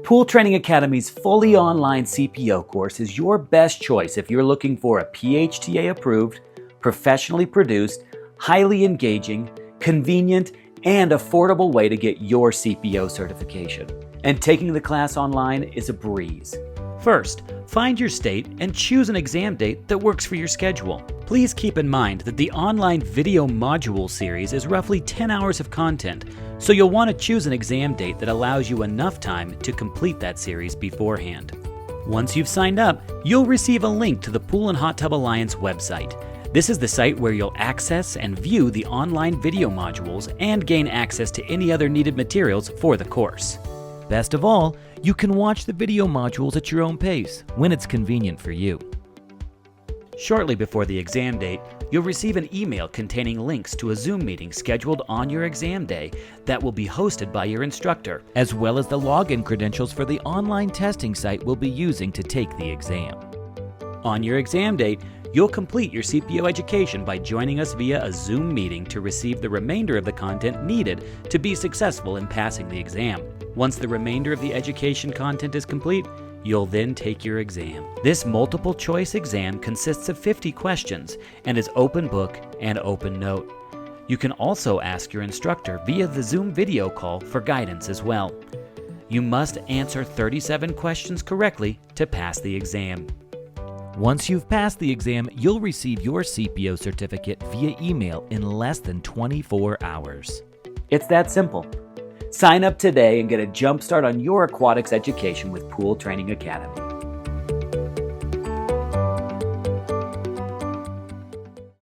Pool Training Academy's fully online CPO course is your best choice if you're looking for a PHTA approved, professionally produced, highly engaging, convenient, and affordable way to get your CPO certification. And taking the class online is a breeze. First, find your state and choose an exam date that works for your schedule. Please keep in mind that the online video module series is roughly 10 hours of content, so you'll want to choose an exam date that allows you enough time to complete that series beforehand. Once you've signed up, you'll receive a link to the Pool and Hot Tub Alliance website. This is the site where you'll access and view the online video modules and gain access to any other needed materials for the course. Best of all, you can watch the video modules at your own pace when it's convenient for you. Shortly before the exam date, you'll receive an email containing links to a Zoom meeting scheduled on your exam day that will be hosted by your instructor, as well as the login credentials for the online testing site we'll be using to take the exam. On your exam date, you'll complete your CPO education by joining us via a Zoom meeting to receive the remainder of the content needed to be successful in passing the exam. Once the remainder of the education content is complete, you'll then take your exam. This multiple choice exam consists of 50 questions and is open book and open note. You can also ask your instructor via the Zoom video call for guidance as well. You must answer 37 questions correctly to pass the exam. Once you've passed the exam, you'll receive your CPO certificate via email in less than 24 hours. It's that simple. Sign up today and get a jump start on your aquatics education with Pool Training Academy.